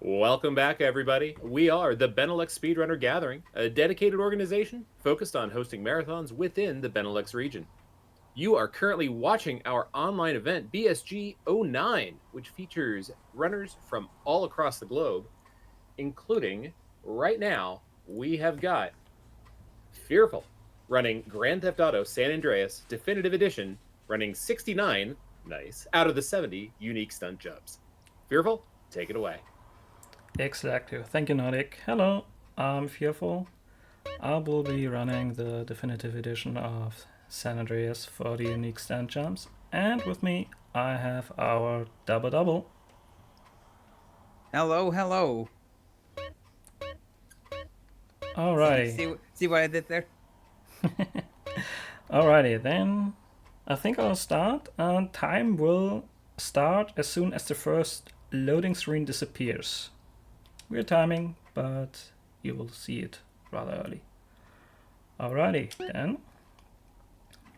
Welcome back, everybody. We are the Benelux Speedrunner Gathering, a dedicated organization focused on hosting marathons within the Benelux region. You are currently watching our online event, BSG Online, which features runners from all across the globe, including, right now, we have got Fearful, running Grand Theft Auto San Andreas Definitive Edition, running 69, nice, out of the 70 unique stunt jumps. Fearful, take it away. Exactly. Thank you, Nordic. Hello, I'm Fearful. I will be running the definitive edition of San Andreas for the unique stand jumps, and with me I have our Doubledubbel. Hello, hello. Alrighty. See what I did there? Alrighty, then I think I'll start, and time will start as soon as the first loading screen disappears. Weird timing, but you will see it rather early. Alrighty, then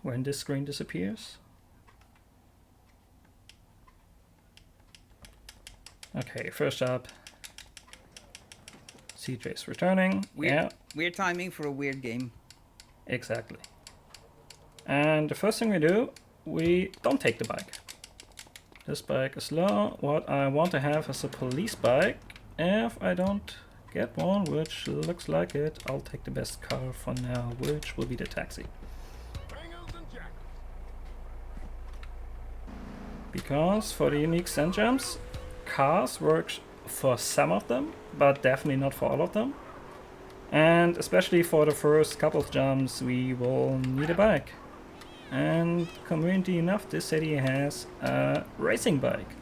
when this screen disappears. Okay, first up, CJ's returning. Weird timing for a weird game. Exactly. And the first thing we do, we don't take the bike. This bike is low. What I want to have is a police bike. If I don't get one, which looks like it, I'll take the best car for now, which will be the taxi. Because for the unique sand jumps, cars work for some of them, but definitely not for all of them. And especially for the first couple of jumps, we will need a bike. And conveniently enough, this city has a racing bike.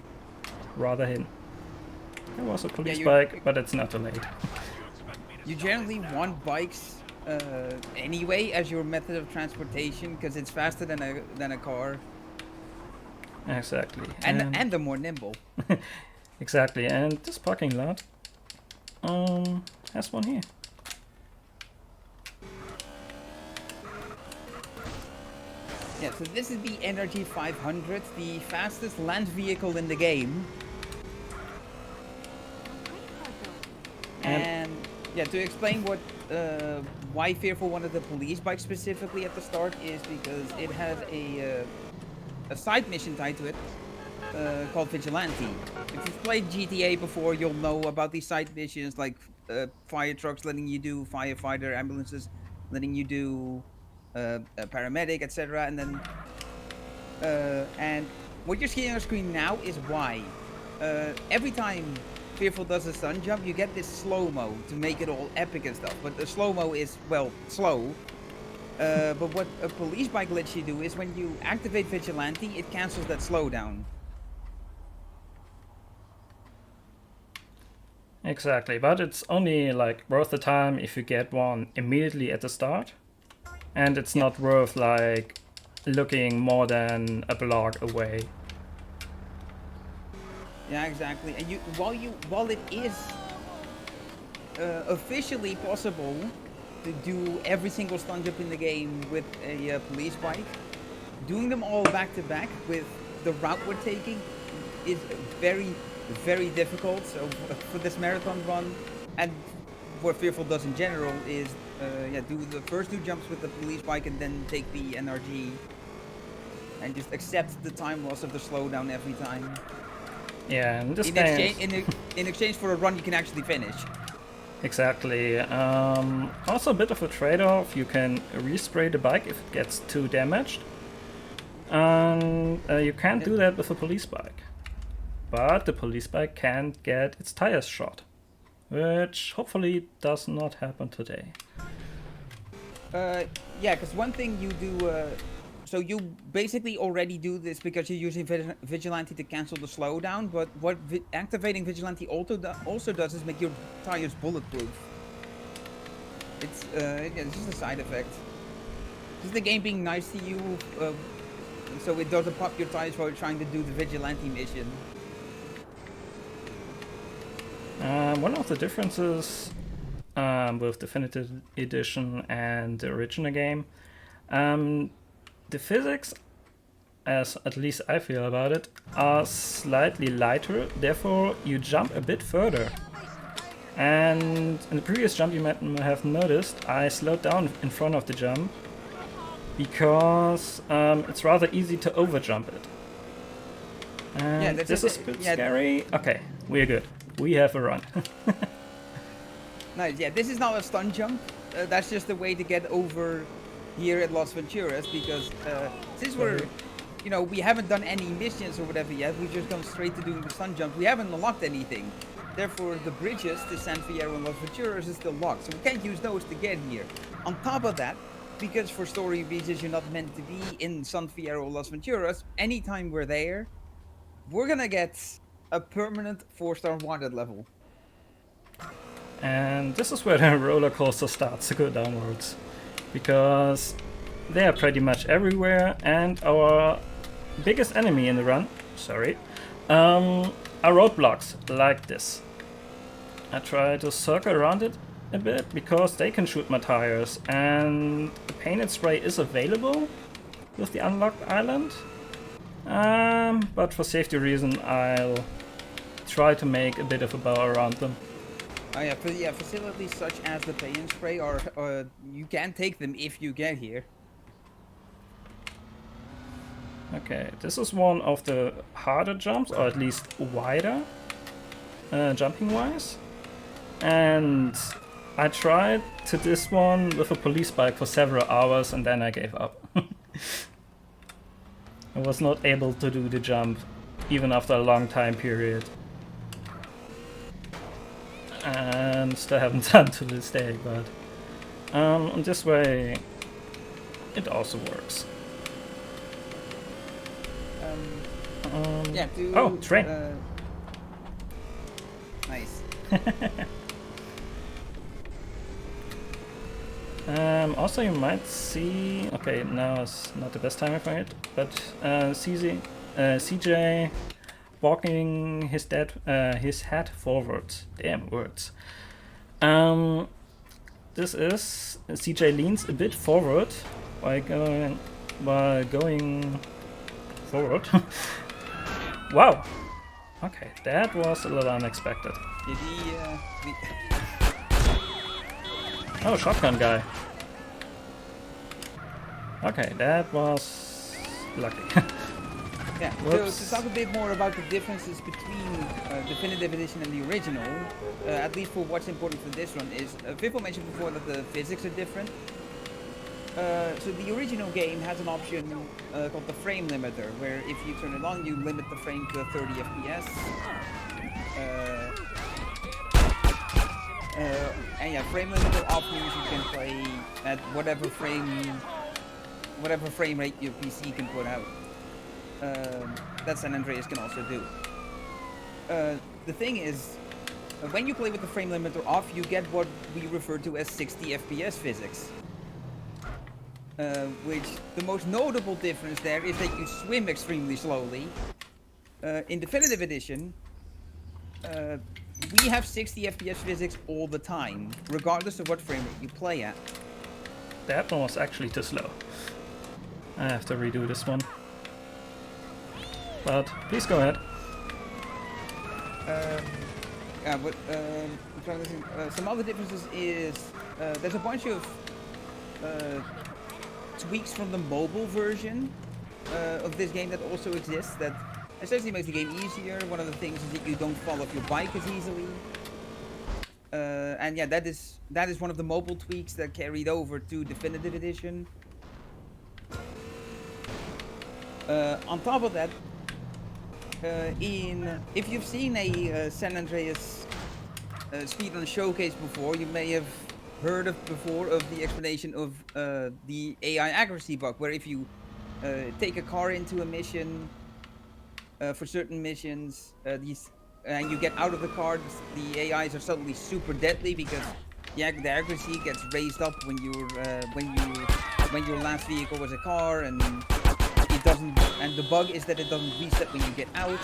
Rather hidden. There was a police bike, but it's not too late. You generally want bikes anyway as your method of transportation because it's faster than a car. Exactly. And they're more nimble. Exactly, and this parking lot has one here. Yeah, so this is the Energy 500, the fastest land vehicle in the game. And yeah, to explain why Fearful wanted the police bike specifically at the start is because it has a side mission tied to it called Vigilante. If you've played GTA before, you'll know about these side missions like fire trucks letting you do firefighter, ambulances letting you do a paramedic, etc. And then and what you're seeing on screen now is why. Every time Fearful does a stun jump, you get this slow-mo to make it all epic and stuff. But the slow-mo is, well, slow. But what a police bike lets you do is when you activate Vigilante, it cancels that slowdown. Exactly, but it's only like worth the time if you get one immediately at the start. And it's not worth like looking more than a block away. Yeah, exactly. And while it is officially possible to do every single stunt jump in the game with a police bike, doing them all back to back with the route we're taking is very, very difficult. So for this marathon run, and what Fearful does in general is do the first two jumps with the police bike and then take the NRG and just accept the time loss of the slowdown every time. Yeah, and this in exchange for a run you can actually finish. Exactly. Also a bit of a trade-off. You can respray the bike if it gets too damaged. And you can't do that with a police bike. But the police bike can't get its tires shot. Which hopefully does not happen today. Yeah, because one thing you do... so you basically already do this because you're using Vigilante to cancel the slowdown, but what activating Vigilante also does is make your tires bulletproof. It's just a side effect. This is the game being nice to you, so it doesn't pop your tires while you're trying to do the Vigilante mission. One of the differences with Definitive Edition and the original game, the physics, as at least I feel about it, are slightly lighter, therefore you jump a bit further. And in the previous jump you might have noticed I slowed down in front of the jump because it's rather easy to overjump it. And this is a bit scary. Okay, we're good. We have a run. Nice, yeah, this is not a stunt jump. That's just a way to get over here at Las Venturas because since we're, you know, we haven't done any missions or whatever yet, we've just gone straight to doing the stunt jump. We haven't unlocked anything. Therefore, the bridges to San Fierro and Las Venturas is still locked, so we can't use those to get here. On top of that, because for story reasons you're not meant to be in San Fierro or Las Venturas, anytime we're there, we're gonna get a permanent 4-star wanted level. And this is where the roller coaster starts to go downwards, because they are pretty much everywhere, and our biggest enemy in the run, are roadblocks like this. I try to circle around it a bit because they can shoot my tires, and the painted spray is available with the unlocked island, but for safety reason I'll try to make a bit of a bow around them. Oh yeah, facilities such as the pay and spray are, you can take them if you get here. Okay, this is one of the harder jumps, or at least wider, jumping wise. And I tried to this one with a police bike for several hours and then I gave up. I was not able to do the jump even after a long time period. And still haven't done to this day, but in this way it also works. Yeah, oh, train! Nice. Also you might see, okay, now is not the best time for it, but CJ walking his head forwards. Damn words. This is CJ leans a bit forward while going forward. Wow. Okay, that was a little unexpected. Oh, shotgun guy. Okay, that was lucky. Yeah, so to talk a bit more about the differences between Definitive Edition and the original, at least for what's important for this one, is Vivo mentioned before that the physics are different. So the original game has an option called the frame limiter, where if you turn it on, you limit the frame to 30 FPS. And yeah, frame limiter off means you can play at whatever frame rate your PC can put out. That San Andreas can also do. The thing is, when you play with the frame limiter off, you get what we refer to as 60 FPS physics. Which the most notable difference there is that you swim extremely slowly. In Definitive Edition, we have 60 FPS physics all the time, regardless of what frame rate you play at. That one was actually too slow. I have to redo this one. But please go ahead. Yeah, but I'm trying to think. Some other differences is there's a bunch of tweaks from the mobile version of this game that also exists that essentially makes the game easier. One of the things is that you don't fall off your bike as easily. And yeah, that is one of the mobile tweaks that carried over to Definitive Edition. On top of that, if you've seen a San Andreas speedrun showcase before, you may have heard of the explanation of the AI accuracy bug, where if you take a car into a mission for certain missions, and you get out of the car, the AIs are suddenly super deadly because the accuracy gets raised up when your last vehicle was a car, and it doesn't. And the bug is that it doesn't reset when you get out.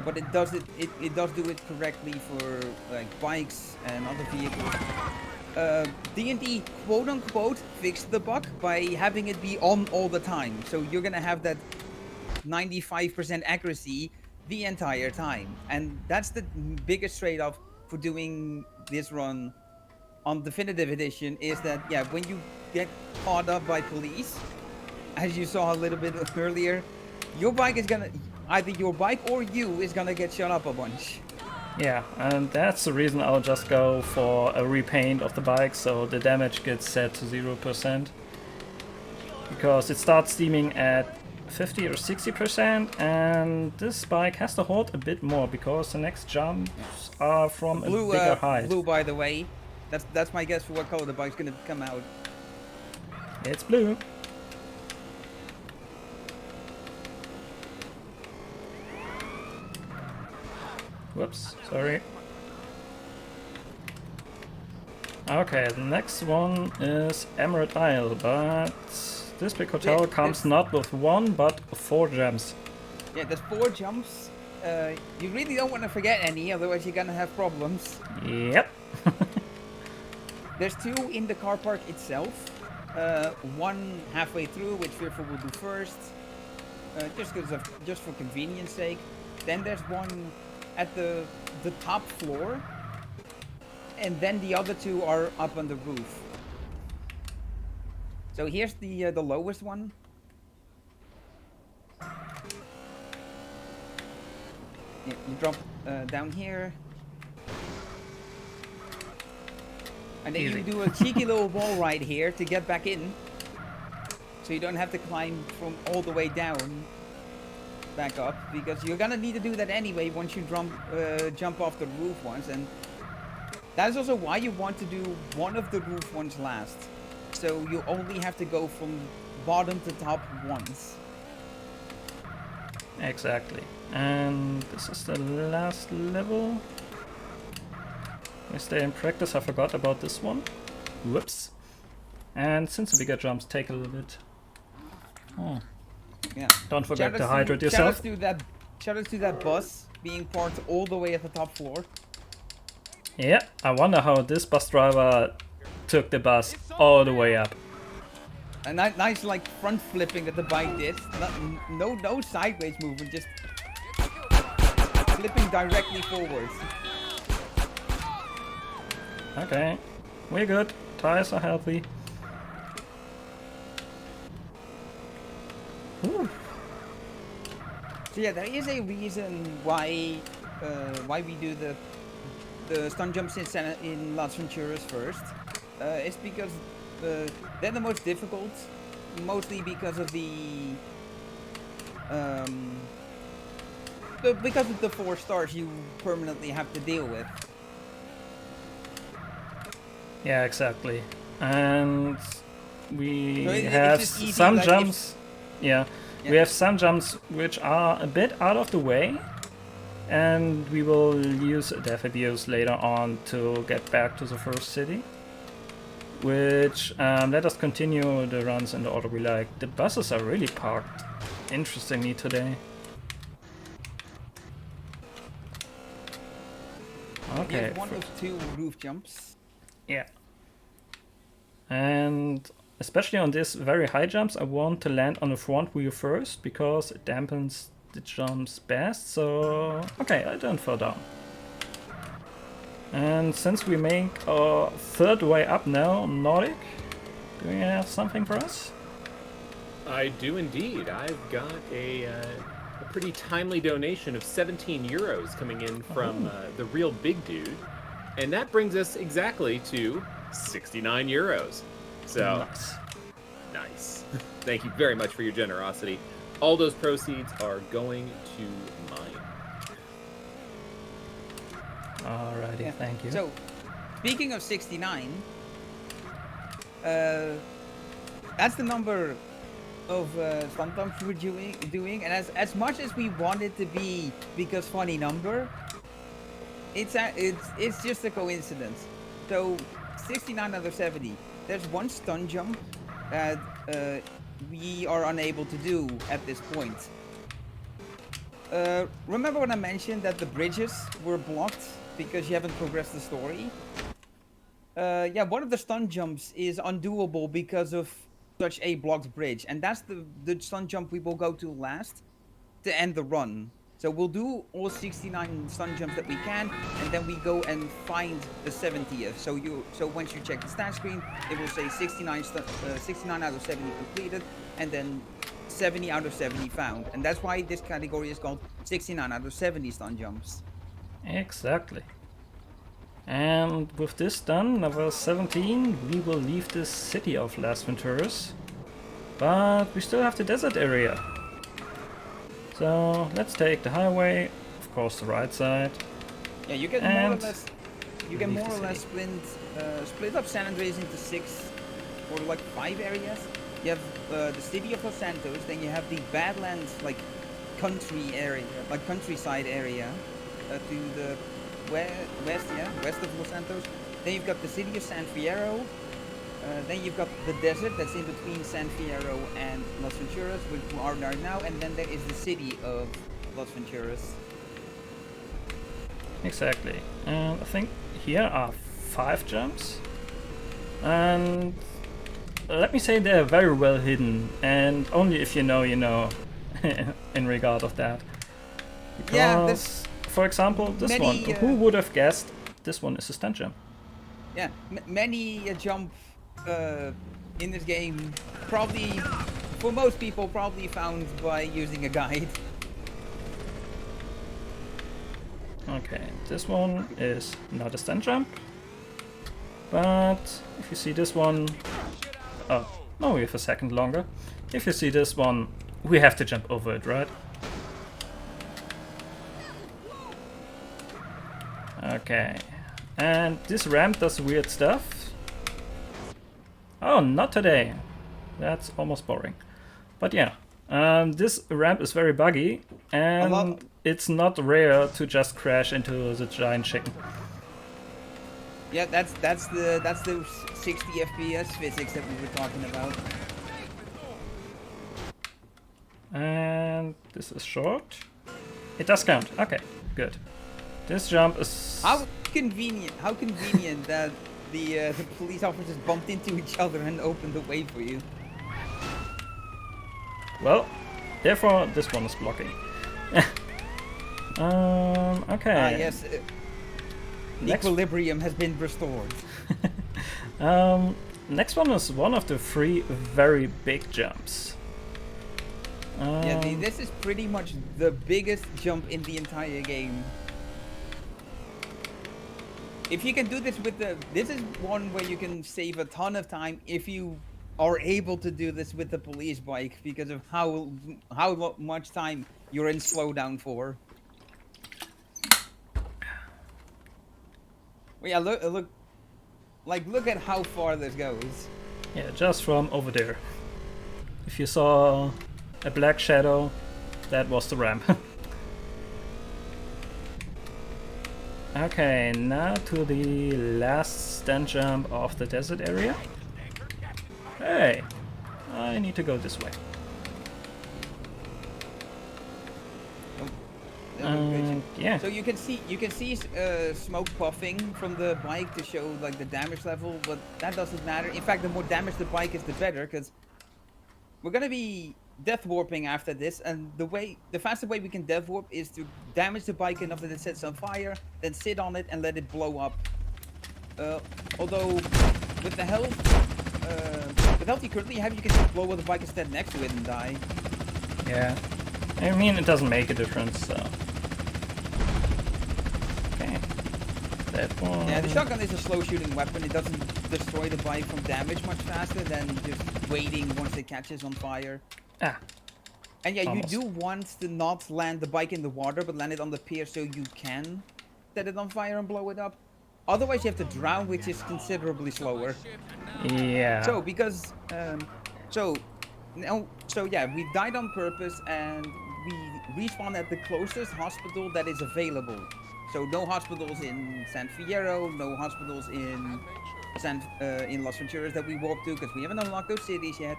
But it does do it correctly for like bikes and other vehicles. D&D quote unquote fixed the bug by having it be on all the time. So you're gonna have that 95% accuracy the entire time. And that's the biggest trade-off for doing this run on Definitive Edition, is that, yeah, when you get caught up by police, as you saw a little bit earlier, your bike is gonna, either your bike or you is gonna get shot up a bunch. Yeah, and that's the reason I'll just go for a repaint of the bike, so the damage gets set to 0%. Because it starts steaming at 50 or 60%, and this bike has to hold a bit more because the next jumps are from a bigger height. Blue, by the way. That's my guess for what color the bike's gonna come out. It's blue. Whoops, sorry. Okay, the next one is Emerald Isle, but this big hotel comes not with 1 but 4 gems. Yeah, there's 4 jumps. You really don't want to forget any, otherwise you're gonna have problems. Yep. There's 2 in the car park itself. 1 halfway through, which Fearful will do first, just for convenience sake. Then there's 1 at the top floor, and then the other 2 are up on the roof. So here's the lowest one. Yeah, you drop down here, and then you do a cheeky little wall ride here to get back in, so you don't have to climb from all the way down back up, because you're gonna need to do that anyway once you jump off the roof once, and that is also why you want to do one of the roof ones last, so you only have to go from bottom to top once. Exactly. And this is the last level. I stay in practice, I forgot about this one. Whoops. And since the bigger jumps take a little bit. Oh. Yeah. Don't forget to hydrate yourself. Shout out to that bus being parked all the way at the top floor. Yeah, I wonder how this bus driver took the bus all the way up. A nice like front flipping that the bike did. No sideways movement, just flipping directly forwards. Okay, we're good. Tires are healthy. Ooh. So yeah, there is a reason why we do the stunt jumps in Las Venturas first. It's because they're the most difficult, mostly because of because of the 4 stars you permanently have to deal with. Yeah, exactly. And we So have it's just easy, some like jumps. Yeah, we have some jumps which are a bit out of the way, and we will use dev videos later on to get back to the first city. Which let us continue the runs in the order we like. The buses are really parked interestingly today. Okay. Here's one of 2 roof jumps. Yeah. And especially on these very high jumps, I want to land on the front wheel first because it dampens the jumps best. So, okay, I don't fall down. And since we make our 3rd way up now, Nordic, do you have something for us? I do indeed. I've got a pretty timely donation of 17 euros coming in from the real big dude. And that brings us exactly to 69 euros. So, nice. Thank you very much for your generosity. All those proceeds are going to mine. Alrighty, Yeah. thank you. So, speaking of 69, that's the number of stunt jumps we're doing, and as much as we want it to be because funny number, it's just a coincidence. So 69 out of 70. There's 1 stunt jump that we are unable to do at this point. Remember when I mentioned that the bridges were blocked because you haven't progressed the story? Yeah, one of the stunt jumps is undoable because of such a blocked bridge, and that's the stunt jump we will go to last to end the run. So we'll do all 69 stunt jumps that we can, and then we go and find the 70th. So once you check the stat screen, it will say 69 out of 70 completed, and then 70 out of 70 found. And that's why this category is called 69 out of 70 stunt jumps. Exactly. And with this done, level 17, we will leave the city of Las Venturas. But we still have the desert area. So let's take the highway, of course the right side. Yeah, you can more or less, split up San Andreas into 6 or like 5 areas. You have the city of Los Santos, then you have the Badlands, like country area, like countryside area, to the west of Los Santos. Then you've got the city of San Fierro. Then you've got the desert that's in between San Fierro and Las Venturas, which we are there now, and then there is the city of Las Venturas. Exactly. And I think here are 5 jumps. And let me say they're very well hidden, and only if you know, you know, in regard of that. Because, yeah, for example, this one, who would have guessed this one is a stunt jump? Yeah, many a jump in this game, probably, for most people, probably found by using a guide. Okay, this one is not a stunt jump, but if you see this one, oh, no, we have a second longer. If you see this one, we have to jump over it, right? Okay, and this ramp does weird stuff. Oh, not today. That's almost boring. But yeah, this ramp is very buggy, and it's not rare to just crash into the giant chicken. Yeah, that's the 60 FPS physics that we were talking about. And this is short. It does count. Okay, good. This jump is... How convenient that the police officers bumped into each other and opened the way for you. Well, therefore this one is blocking. Okay. Ah, yes. Equilibrium has been restored. Next one is one of the 3 very big jumps. Yeah, this is pretty much the biggest jump in the entire game. If you can do this with this is one where you can save a ton of time if you are able to do this with the police bike, because of how much time you're in slowdown for. Well, yeah, look at how far this goes. Yeah, just from over there. If you saw a black shadow, that was the ramp. Okay, now to the last stunt jump of the desert area. Hey, I need to go this way. Yeah. So you can see smoke puffing from the bike to show like the damage level, but that doesn't matter. In fact, the more damage the bike is, the better, because we're gonna be death warping after this, and the faster way we can death warp is to damage the bike enough that it sets on fire, then sit on it and let it blow up. Although with the health you currently have, you can just blow up the bike instead next to it and die. Yeah, I mean, it doesn't make a difference, so. Okay, that one. Yeah, the shotgun is a slow shooting weapon. It doesn't destroy the bike from damage much faster than just waiting once it catches on fire. Ah. And yeah, Almost. you do want to not land the bike in the water, but land it on the pier so you can set it on fire and blow it up. Otherwise, you have to drown, which is considerably slower. Yeah. So, because, so yeah, we died on purpose, and we respawned at the closest hospital that is available. So, no hospitals in San Fierro, no hospitals in Las Venturas that we warped to, because we haven't unlocked those cities yet.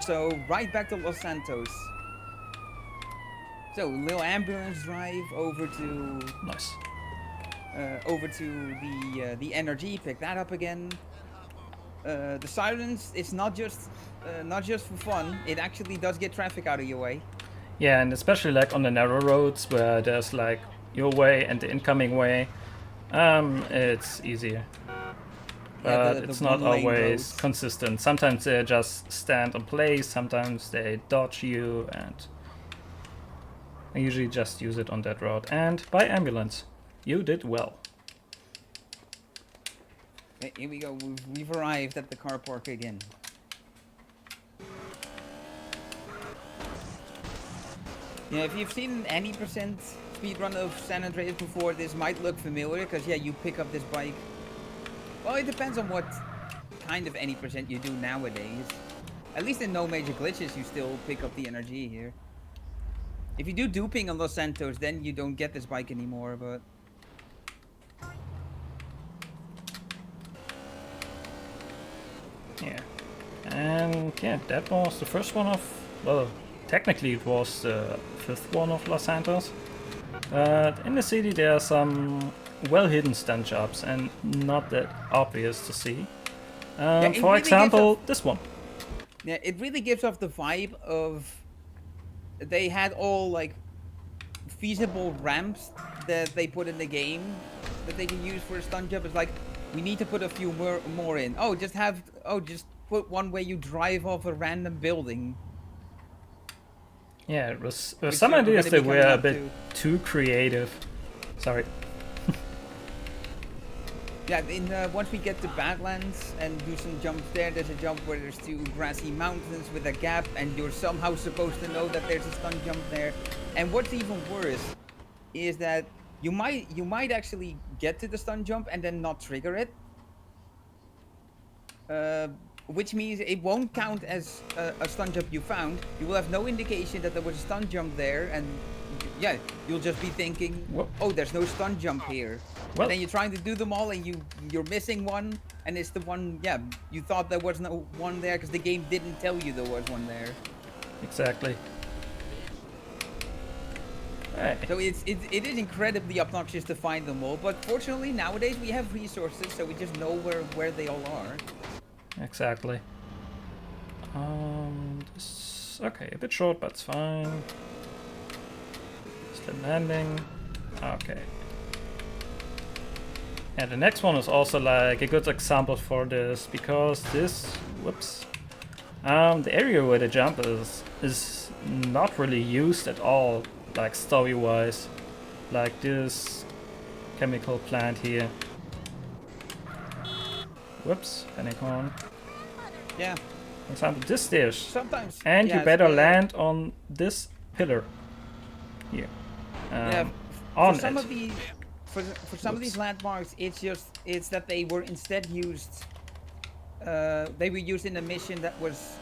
So, right back to Los Santos. So, little ambulance drive over to... Nice. Over to the NRG, pick that up again. The sirens, it's not just for fun. It actually does get traffic out of your way. Yeah, and especially like on the narrow roads where there's like your way and the incoming way, it's easier. Yeah, But the it's not one-lane always roads. consistent. Sometimes they just stand in place, sometimes they dodge you, and I usually just use it on that route. And by ambulance, you did well. Here we go. We've arrived at the car park again. Yeah, if you've seen any percent speedrun of San Andreas before, this might look familiar, because, yeah, you pick up this bike. Well, it depends on what kind of any percent you do nowadays. At least in no major glitches, you still pick up the energy here. If you do duping on Los Santos, then you don't get this bike anymore, but... Yeah. And yeah, that was the first one of, well, technically it was the 5th one of Los Santos. But in the city there are some well-hidden stunt jobs and not that obvious to see. it For really example, this one. Yeah, it really gives off the vibe of... They had all, like, feasible ramps that they put in the game that they can use for a stunt jump. It's like, we need to put a few more in. Oh, just put one where you drive off a random building. Yeah, it was Which some we're ideas gonna that be were coming a up bit to. too creative. Sorry. Yeah, once we get to Badlands and do some jumps there's a jump where there's 2 grassy mountains with a gap, and you're somehow supposed to know that there's a stunt jump there. And what's even worse is that you might actually get to the stunt jump and then not trigger it. Which means it won't count as a stunt jump you found. You will have no indication that there was a stunt jump there, and yeah, you'll just be thinking, Whoa. oh, there's no stunt jump here. Well, And then you're trying to do them all, and you're missing one, and it's the one, yeah, you thought there was no one there because the game didn't tell you there was one there. exactly. Hey. So it is incredibly obnoxious to find them all, but fortunately nowadays we have resources, so we just know where they all are. Exactly. Okay, a bit short, but it's fine. Slim landing. Okay. And the next one is also like a good example for this, because this, whoops, the area where the jump is not really used at all, like story-wise, like this chemical plant here. Whoops, panic on. Yeah. For example, this stairs. Sometimes. And yeah, you better it's, land on this pillar here. Yeah, On for some it. of the for some of these landmarks, it's that they were instead used. They were used in a mission that was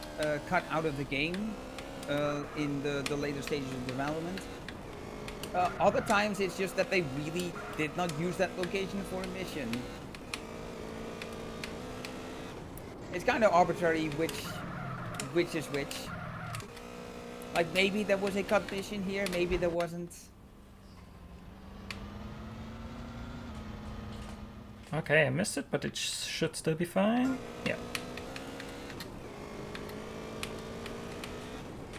cut out of the game in the later stages of development. Other times, it's just that they really did not use that location for a mission. It's kind of arbitrary which is which. Like, maybe there was a cut mission here, maybe there wasn't. Okay, I missed it, but it should still be fine. Yeah.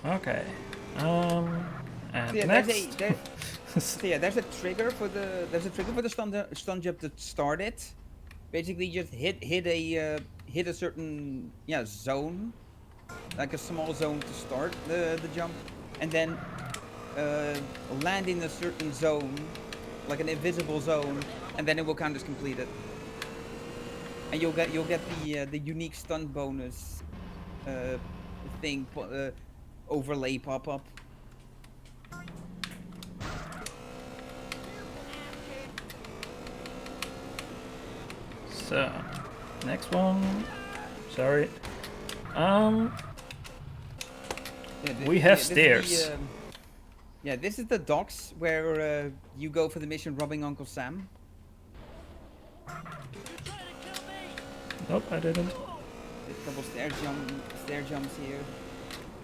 Okay. And So yeah, next. there's a trigger for the stun jump to start it. Basically, just hit a certain zone, like a small zone to start the jump, and then land in a certain zone, like an invisible zone, and then it will count as completed. And you'll get the unique stun bonus thing overlay pop up. So, next one. Sorry. We have stairs. This is the docks where you go for the mission robbing Uncle Sam. Nope, I didn't. There's a couple stair jumps here.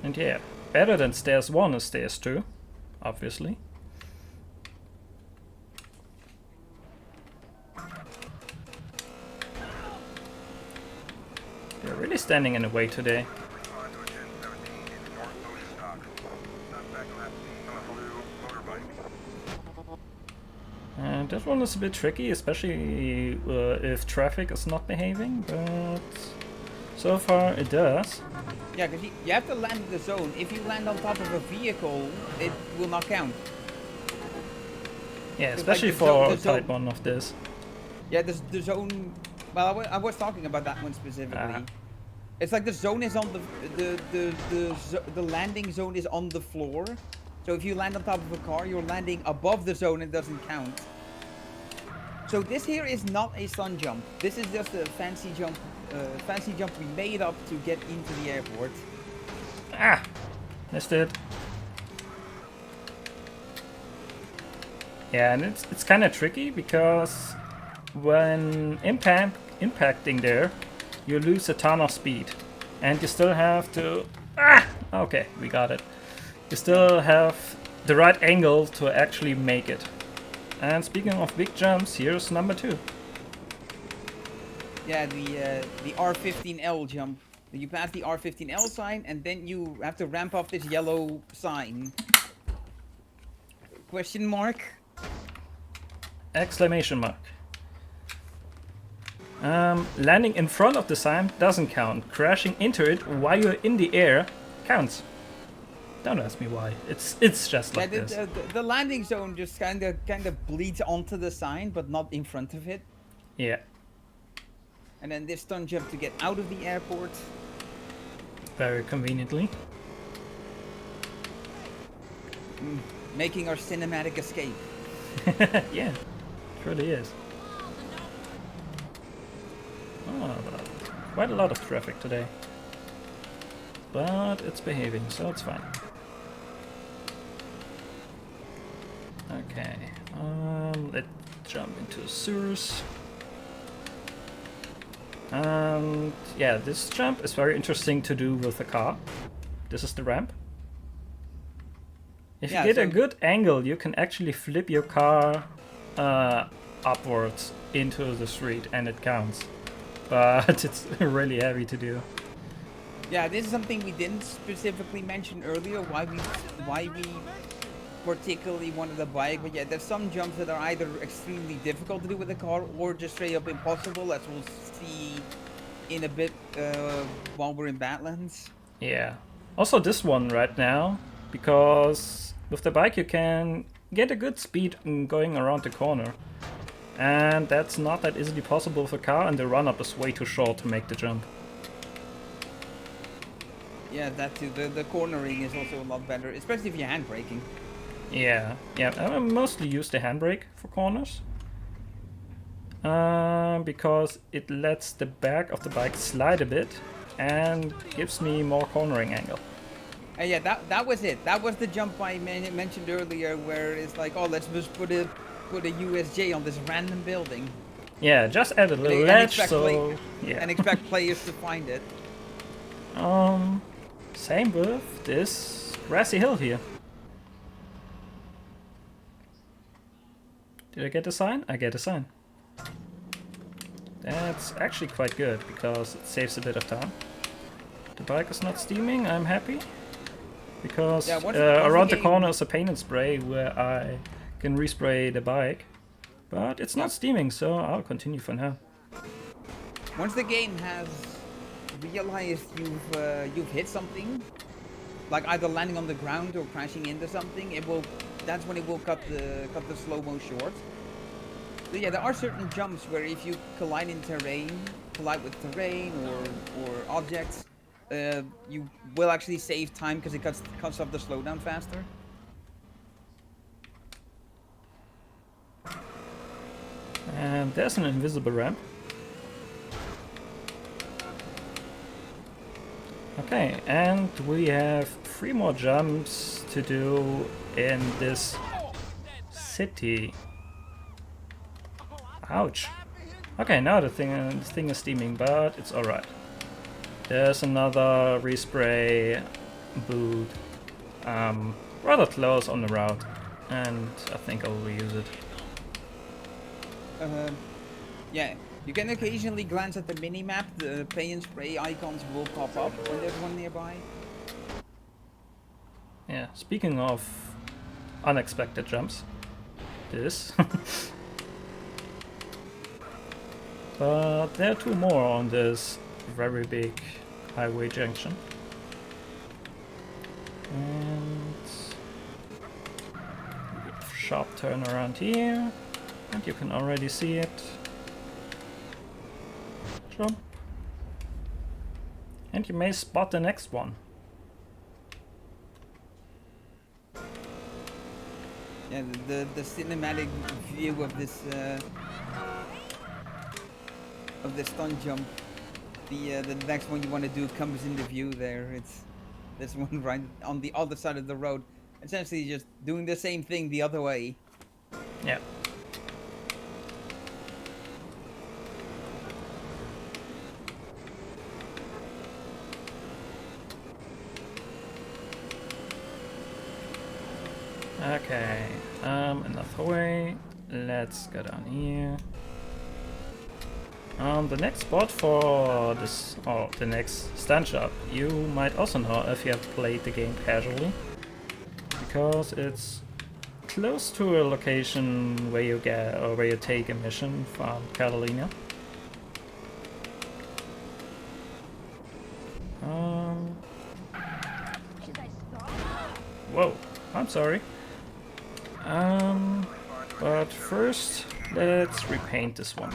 And yeah, better than stairs 1 is stairs 2, obviously. They're really standing in the way today. This one is a bit tricky, especially if traffic is not behaving, but so far it does. Yeah, because you have to land in the zone. If you land on top of a vehicle, it will not count. Yeah, Like especially the for zone- type 1 of this. Yeah, the zone. Well, I was talking about that one specifically. It's like the zone is on the landing zone is on the floor. So if you land on top of a car, you're landing above the zone and it doesn't count. So this here is not a stun jump. This is just a fancy jump we made up to get into the airport. Ah! Missed it. Yeah, and it's kind of tricky because when impacting there, you lose a ton of speed. And you still have to... Ah! Okay, we got it. You still have the right angle to actually make it. And speaking of big jumps, here's number 2. Yeah, the R15L jump. You pass the R15L sign, and then you have to ramp up this yellow sign. Question mark? Exclamation mark. Landing in front of the sign doesn't count. Crashing into it while you're in the air counts. Don't ask me why. It's just like this. The landing zone just kind of bleeds onto the sign, but not in front of it. Yeah. And then this stun jump to get out of the airport. Very conveniently. Making our cinematic escape. Yeah, it really is. Oh, quite a lot of traffic today. But it's behaving, so it's fine. Okay, let's jump into sewers. And yeah, this jump is very interesting to do with a car. This is the ramp. If you get a good angle, you can actually flip your car upwards into the street and it counts. But it's really heavy to do. Yeah, this is something we didn't specifically mention earlier, why we particularly wanted a bike, but yeah, there's some jumps that are either extremely difficult to do with a car or just straight up impossible, as we'll see in a bit while we're in Badlands. Yeah. Also this one right now, because with the bike you can get a good speed in going around the corner. And that's not that easily possible with a car, and the run-up is way too short to make the jump. Yeah, that too. The cornering is also a lot better, especially if you're handbraking. Yeah, I mostly use the handbrake for corners. Because it lets the back of the bike slide a bit and gives me more cornering angle. Yeah, that was it. That was the jump I mentioned earlier, where it's like, oh, let's just put a USJ on this random building. Yeah, just add a little ledge, so yeah. And expect players to find it. Same with this grassy hill here. Did I get a sign? I get a sign. That's actually quite good, because it saves a bit of time. The bike is not steaming, I'm happy. Because around the corner is a paint and spray where I can respray the bike. But it's not steaming, so I'll continue for now. Once the game has realized you've hit something, like either landing on the ground or crashing into something, that's when it will cut the slow-mo short. So yeah, there are certain jumps where if you collide with terrain or objects, you will actually save time because it cuts off the slowdown faster. And there's an invisible ramp. Okay, and we have 3 more jumps to do in this city. Ouch. Okay, now the thing is steaming, but it's alright. There's another respray boot rather close on the route, and I think I'll reuse it. Yeah, you can occasionally glance at the mini-map. The pay and spray icons will pop up when there's one nearby. Yeah, speaking of unexpected jumps, this. But there are 2 more on this very big highway junction. And sharp turn around here, and you can already see it. Jump. And you may spot the next one. Yeah, the cinematic view of this stunt jump. The next one you want to do comes into view there. It's this one right on the other side of the road. Essentially just doing the same thing the other way. Yeah. Okay, another way. Let's go down here. The next spot for this, or the next stunt job, you might also know if you have played the game casually, because it's close to a location where you get, or where you take a mission from Catalina. Whoa, I'm sorry. But first, let's repaint this one.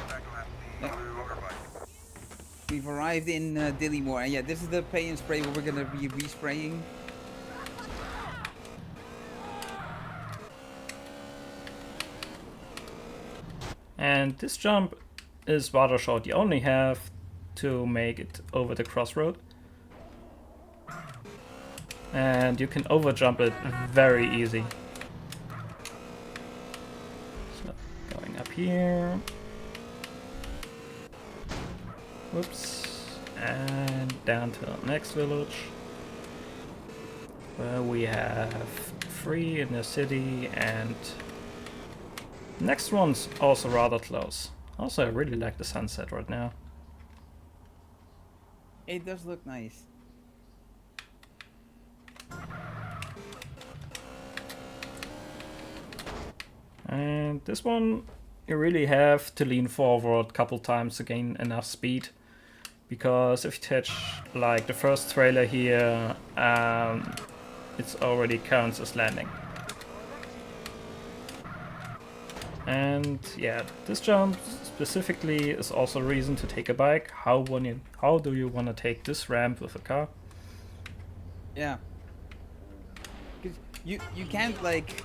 We've arrived in Dillymore, and yeah, this is the pay and spray where we're gonna be respraying. And this jump is rather short. You only have to make it over the crossroad. And you can overjump it very easy. So, going up here. Whoops. And down to the next village, where we have 3 in the city, and next one's also rather close. Also, I really like the sunset right now. It does look nice. And this one, you really have to lean forward a couple times to gain enough speed. Because if you touch like the first trailer here, it's already counts as landing. And yeah, this jump specifically is also a reason to take a bike. How do you want to take this ramp with a car? Yeah. Cause you can't like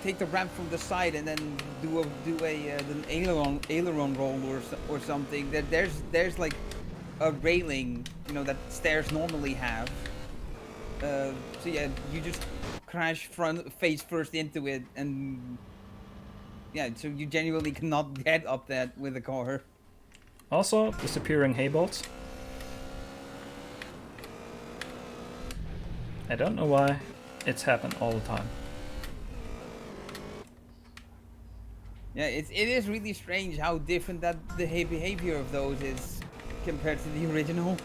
take the ramp from the side and then do an aileron roll or something. There's like a railing, you know, that stairs normally have. So yeah, you just crash face first into it, and yeah, so you genuinely cannot get up that with a car. Also, disappearing hay bolts. I don't know why, it's happened all the time. Yeah, it is really strange how different that the behavior of those is compared to the original.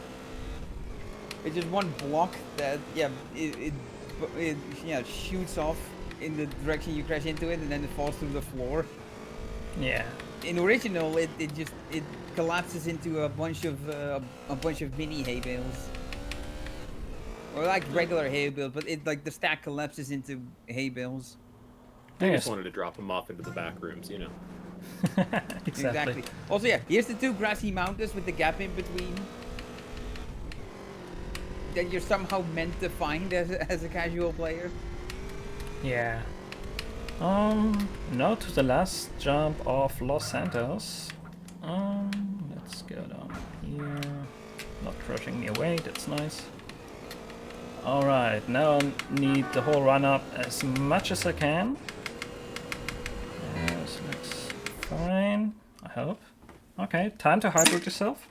It's just one block that it shoots off in the direction you crash into it, and then it falls through the floor. Yeah. In original, it collapses into a bunch of mini hay bales, or like regular hay bales, but the stack collapses into hay bales. I just wanted to drop them off into the back rooms, you know. Exactly. Also, yeah, here's the 2 grassy mountains with the gap in between that you're somehow meant to find as a casual player. Yeah. Now to the last jump of Los Santos. Let's go down here. Not crushing me away, that's nice. Alright, now I need the whole run up as much as I can. This looks fine, I hope. Okay, time to hydrate yourself.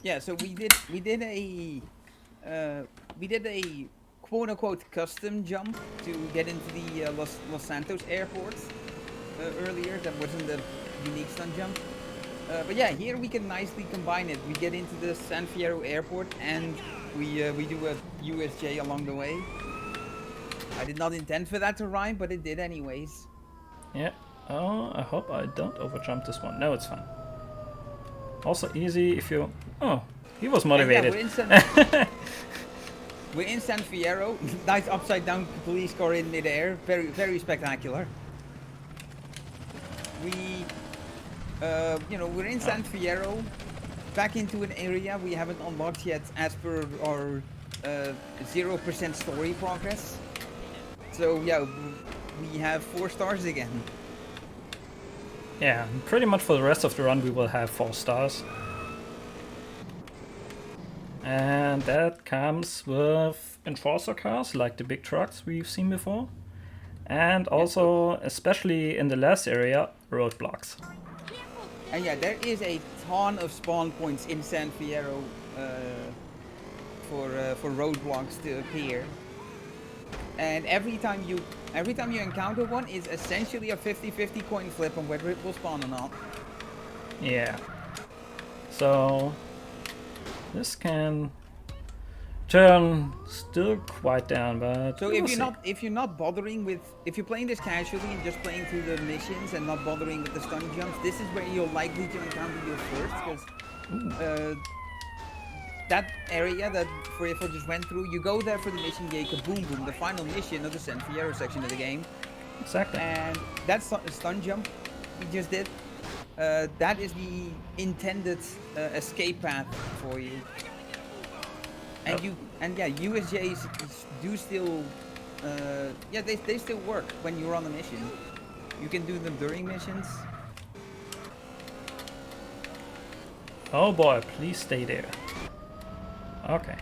Yeah, so we did a quote unquote custom jump to get into the Los Santos airport earlier. That wasn't the unique stunt jump. But yeah, here we can nicely combine it. We get into the San Fierro airport, and we do a USJ along the way. I did not intend for that to rhyme, but it did anyways. Yeah, Oh, I hope I don't overjump this one. No, it's fine. Also easy if you... Oh, he was motivated. Yeah, we're in San Fierro. Nice upside down police car in midair. Very, very spectacular. We, we're in San Fierro. Back into an area we haven't unlocked yet as per our 0% story progress. So yeah, we have 4 stars again. Yeah, pretty much for the rest of the run we will have 4 stars. And that comes with enforcer cars, like the big trucks we've seen before. And also, especially in the last area, roadblocks. And yeah, there is a ton of spawn points in San Fierro for roadblocks to appear. And every time you encounter one is essentially a 50-50 coin flip on whether it will spawn or not. Yeah. So this can turn still quite down, but so if you're not bothering with, if you're playing this casually and just playing through the missions and not bothering with the stun jumps, this is where you're likely to encounter your first, because that area that Freyfo just went through, you go there for the mission Yay Kaboom Boom, the final mission of the San Fierro section of the game. Exactly. And that stun jump we just did, that is the intended escape path for you. And USJs do still, they still work when you're on a mission. You can do them during missions. Oh boy, please stay there. Okay.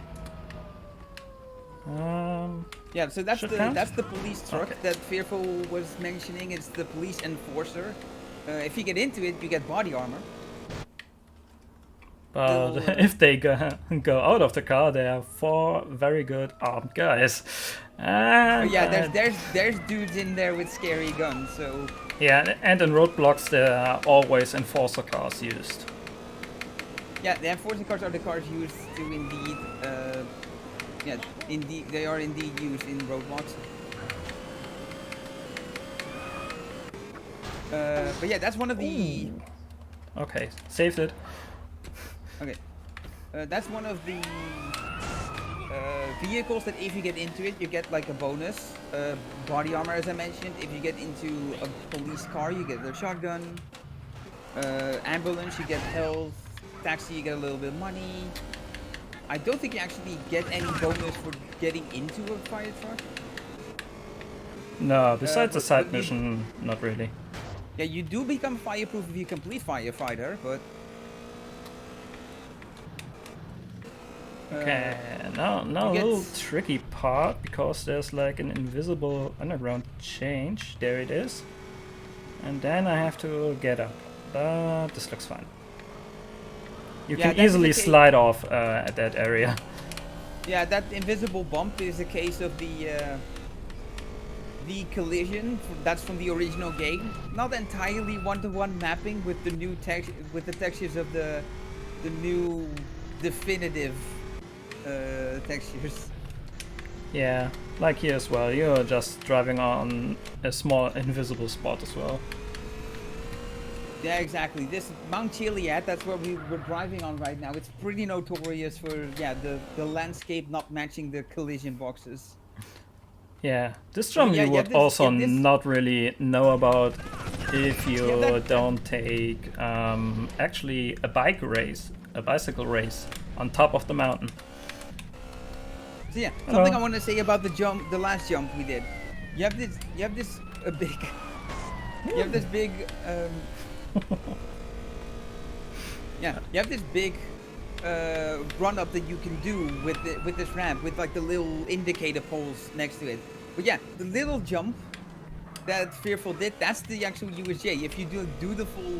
Yeah, so that's the police truck okay. that Fearful was mentioning. It's the police enforcer. If you get into it, you get body armor. But if they go out of the car, there are 4 very good armed guys. And, there's dudes in there with scary guns. So yeah, and in roadblocks there are always enforcer cars used. Yeah, the enforcer cars are the cars used to indeed, they are indeed used in roadblocks. But yeah, that's one of the... Okay, saved it. Okay. That's one of the vehicles that if you get into it, you get like a bonus. Body armor, as I mentioned. If you get into a police car, you get a shotgun. Ambulance, you get health. Taxi, you get a little bit of money. I don't think you actually get any bonus for getting into a fire truck. No, besides the side mission, not really. Yeah, you do become fireproof if you complete Firefighter, but... Okay, now a little tricky part, because there's like an invisible underground change. There it is. And then I have to get up. But this looks fine. You can easily slide off at that area. Yeah, that invisible bump is a case of the collision. That's from the original game. Not entirely one-to-one mapping with the new textures of the new definitive textures. Yeah, like here as well. You're just driving on a small invisible spot as well. Yeah, exactly. This Mount Chiliad, that's where we're driving on right now. It's pretty notorious for, the landscape not matching the collision boxes. Yeah, this jump you would also not really know about if you don't take actually a bicycle race on top of the mountain. So yeah, something I want to say about the last jump we did. You have this big run up that you can do with this ramp with like the little indicator poles next to it. But yeah, the little jump that Fearful did, that's the actual USJ. If you do the full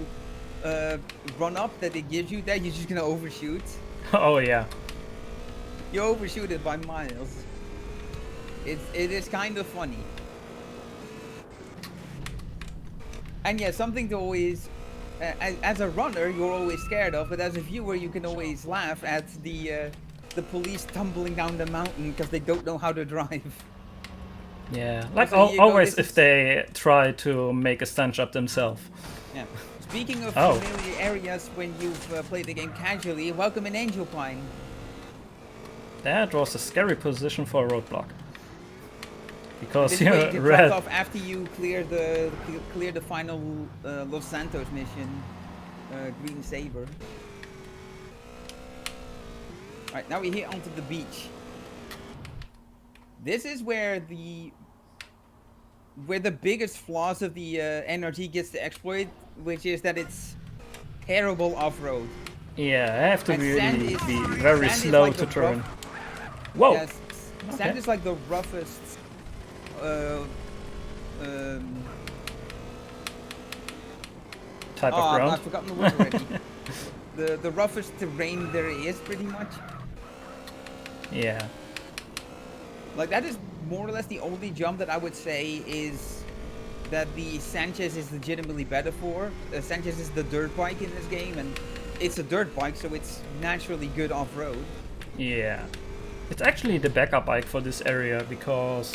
run up that it gives you there, you're just gonna overshoot. Oh yeah. You overshoot it by miles. It is kind of funny. And yeah, something to always, as a runner, you're always scared of, but as a viewer, you can always laugh at the police tumbling down the mountain because they don't know how to drive. Yeah, like So you go, always this if is- they try to make a stunt job themselves. Yeah. Speaking of Oh. familiar areas when you've played the game casually, welcome in Angel Pine. That was a scary position for a roadblock. Because This is where you get red. dropped off after you clear the final Los Santos mission, Green Saber. Alright, now we're here onto the beach. This is where the biggest flaws of the NRG gets to exploit, which is that it's terrible off-road. Yeah, I have to And really sand is- be very sand is slow like to the turn. rough- Whoa! Yes, Okay. sand is like the roughest um, Type oh, of ground. I've forgotten the word already. the roughest terrain there is, pretty much. Yeah. Like, that is more or less the only jump that I would say is that the Sanchez is legitimately better for. Sanchez is the dirt bike in this game, and it's a dirt bike, so it's naturally good off-road. Yeah. It's actually the backup bike for this area because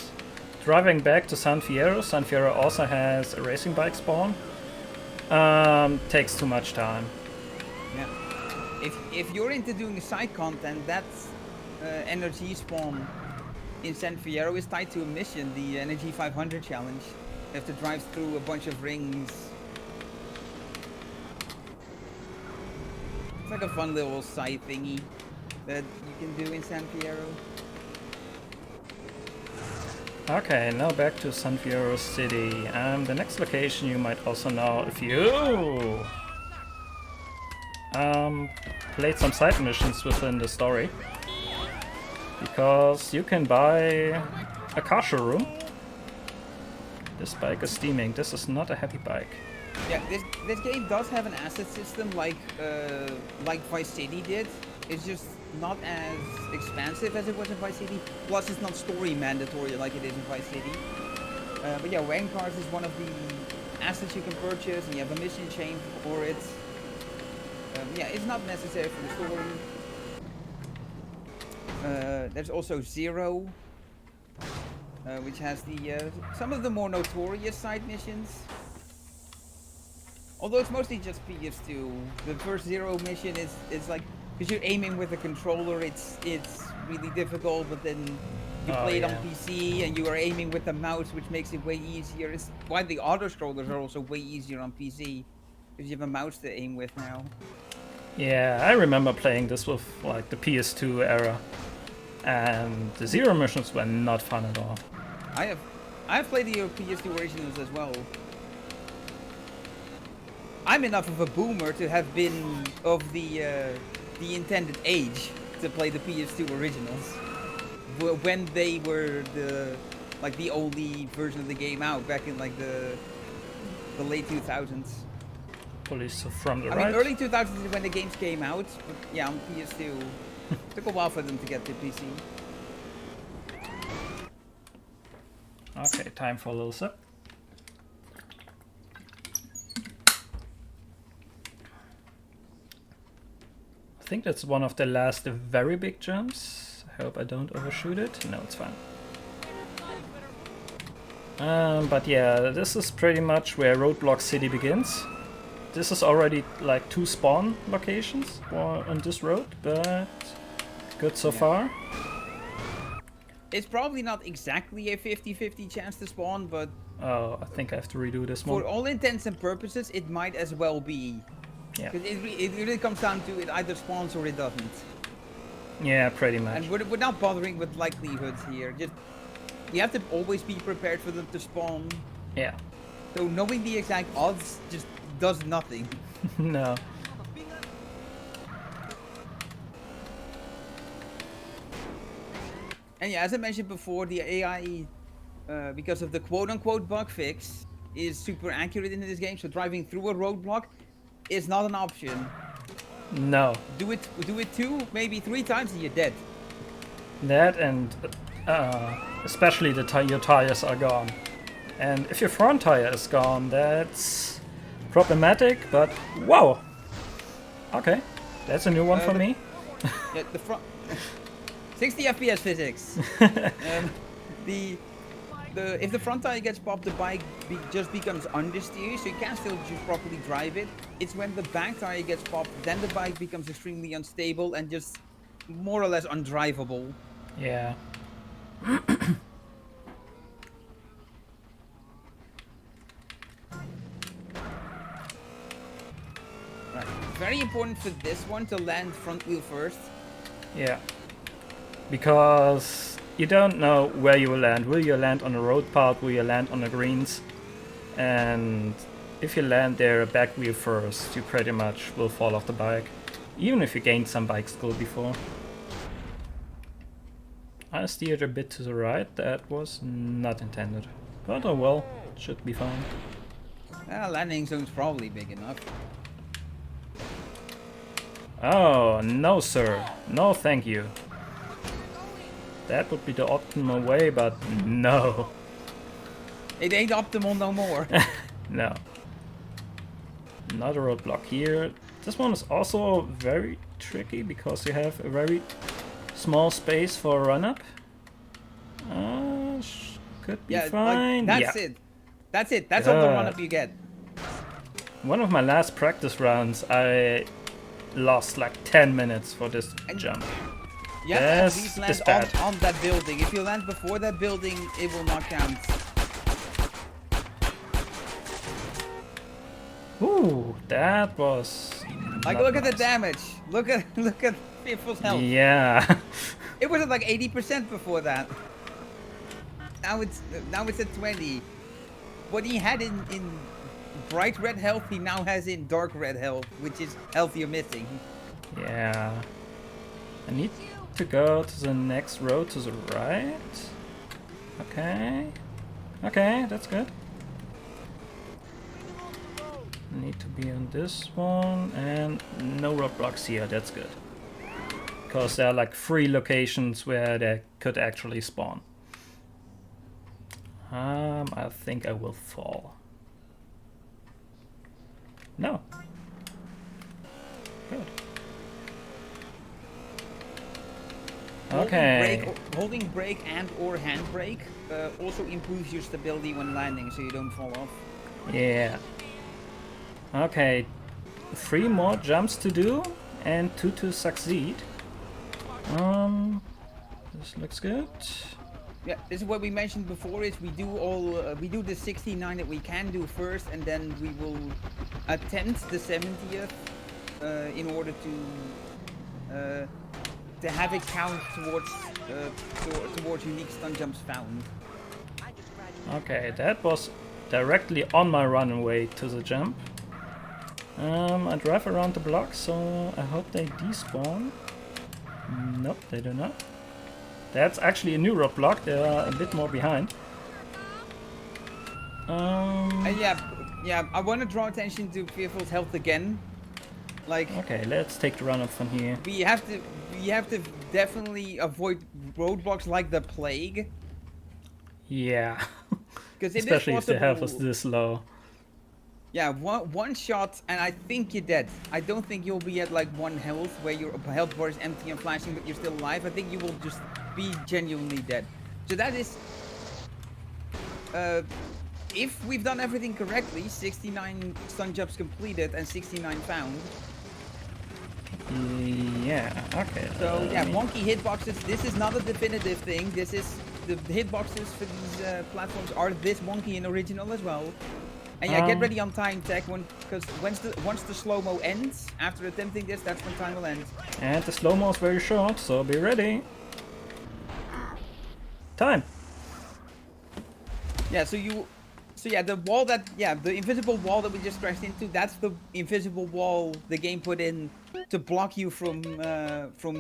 driving back to San Fierro also has a racing bike spawn. Takes too much time. Yeah. If you're into doing side content, that's energy spawn in San Fierro is tied to a mission, the Energy 500 challenge. You have to drive through a bunch of rings. It's like a fun little side thingy that you can do in San Fierro. Okay, now back to San Fierro City. The next location you might also know if you played some side missions within the story. Because you can buy a car showroom. This bike is steaming. This is not a happy bike. Yeah, this game does have an asset system like Vice City did. It's just not as expansive as it was in Vice City. Plus, it's not story mandatory like it is in Vice City. But yeah, rank cars is one of the assets you can purchase, and you have a mission chain for it. Yeah, it's not necessary for the story. There's also Zero, which has the some of the more notorious side missions. Although it's mostly just PS2. The first Zero mission is like, because you're aiming with a controller, it's really difficult. But then you play it on PC and you are aiming with the mouse, which makes it way easier. It's why the auto scrollers are also way easier on PC, because you have a mouse to aim with now. Yeah, I remember playing this with like the PS2 era. And the Zero missions were not fun at all. I've played the PS2 originals as well. I'm enough of a boomer to have been of the intended age to play the PS2 originals when they were the only version of the game out back in like the late 2000s. Police from the I right. mean, early 2000s is when the games came out, but yeah, on PS2. Took a while for them to get to PC. Okay, time for a little sip. I think that's one of the last very big jumps. I hope I don't overshoot it. No, it's fine. But yeah, this is pretty much where Roadblock City begins. This is already like 2 spawn locations on this road, but good so far. It's probably not exactly a 50-50 chance to spawn, but Oh, I think I have to redo this one. for all intents and purposes, it might as well be. Yeah. Because it really comes down to it either spawns or it doesn't. Yeah, pretty much. And we're not bothering with likelihoods here. Just you have to always be prepared for them to spawn. Yeah. So knowing the exact odds just does nothing. No. And yeah, as I mentioned before, the AI, because of the quote-unquote bug fix, is super accurate in this game. So driving through a roadblock is not an option. No. Do it 2, maybe 3 times, and you're dead. That and especially your tires are gone. And if your front tire is gone, that's problematic, but wow! Okay, that's a new one for me. Yeah, the front 60 FPS physics. The if the front tire gets popped, the bike just becomes understeer, so you can still just properly drive it. It's when the back tire gets popped, then the bike becomes extremely unstable and just more or less undrivable. Yeah. Right. Very important for this one to land front wheel first. Yeah. Because you don't know where you will land. Will you land on a road path? Will you land on the greens? And if you land there back wheel first, you pretty much will fall off the bike. Even if you gained some bike skill before. I steered a bit to the right. That was not intended. But oh well, should be fine. Landing zone's probably big enough. Oh, no sir. No thank you. That would be the optimal way, but no. It ain't optimal no more. No. Another roadblock here. This one is also very tricky because you have a very small space for a run-up. Could be fine. Like, that's it. That's it. That's all the run-up you get. One of my last practice rounds, I lost like 10 minutes for this jump. Yeah, Yes, at least this land bad. on that building. If you land before that building, it will not count. Ooh, that was Like, not look at the nice. damage. Look at Fearful's health. Yeah. It was at like 80% before that. Now it's at 20. What he had in bright red health, he now has in dark red health, which is health you're missing. Yeah. I need to go to the next road to the right. Okay. Okay, that's good. Need to be on this one and no roadblocks here, that's good. Because there are like 3 locations where they could actually spawn. I think I will fall. No. Good. Okay. Holding brake and or handbrake also improves your stability when landing, so you don't fall off. Yeah. Okay. 3 more jumps to do and 2 to succeed. This looks good. Yeah, this is what we mentioned before. Is we do the 69 that we can do first, and then we will attempt the 70th in order to have it count towards unique stun jumps found. Okay, that was directly on my runway to the jump. I drive around the block, so I hope they despawn. Nope, they do not. That's actually a new roadblock. They are a bit more behind. Yeah, I want to draw attention to Fearful's health again. Like, Okay, let's take the run up from here. we have to definitely avoid roadblocks like the plague. Yeah. Because it Especially is if the health was possible. this low. Yeah, one shot and I think you're dead. I don't think you'll be at like 1 health where your health bar is empty and flashing but you're still alive. I think you will just be genuinely dead. So that is... if we've done everything correctly, 69 stun jumps completed and 69 found. Yeah, okay. So yeah, wonky hitboxes. This is not a definitive thing. This is... The hitboxes for these platforms are this wonky in original as well. And yeah, get ready on time, Tech, because once the slow-mo ends, after attempting this, that's when time will end. And the slow-mo is very short, so be ready. Time. Yeah, so the wall that, the invisible wall that we just crashed into, that's the invisible wall the game put in to block you from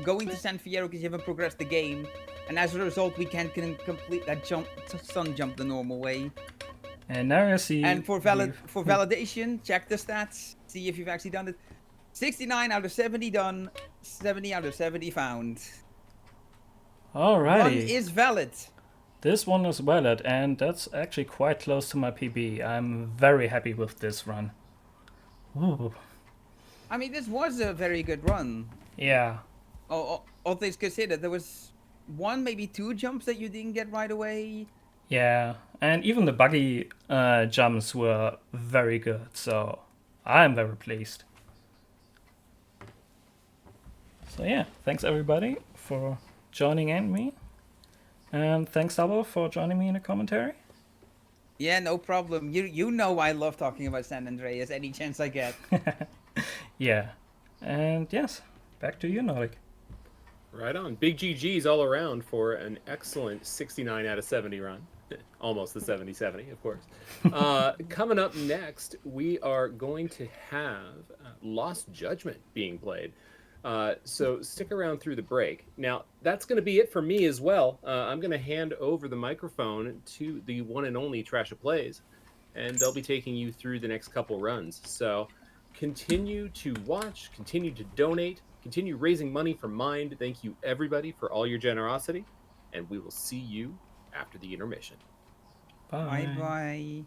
going to San Fierro because you haven't progressed the game. And as a result, we can't complete that stun jump the normal way. And now you see... And for validation, check the stats, see if you've actually done it. 69 out of 70 done, 70 out of 70 found. Alrighty. One is valid. This one is valid, and that's actually quite close to my PB. I'm very happy with this run. Ooh. I mean, this was a very good run. Yeah. All things considered, there was 1, maybe 2 jumps that you didn't get right away. Yeah, and even the buggy jumps were very good, so I'm very pleased. So yeah, thanks everybody for joining in me. And thanks, Double, for joining me in the commentary. Yeah, no problem. You know I love talking about San Andreas any chance I get. Yeah, and yes, back to you, Nordic. Right on. Big GGs all around for an excellent 69 out of 70 run. Almost the 70-70, of course. Coming up next, we are going to have Lost Judgment being played. So stick around through the break. Now, that's going to be it for me as well. I'm going to hand over the microphone to the one and only Trash of Plays, and they'll be taking you through the next couple runs. So continue to watch, continue to donate, continue raising money for Mind. Thank you, everybody, for all your generosity, and we will see you after the intermission. Bye. Bye.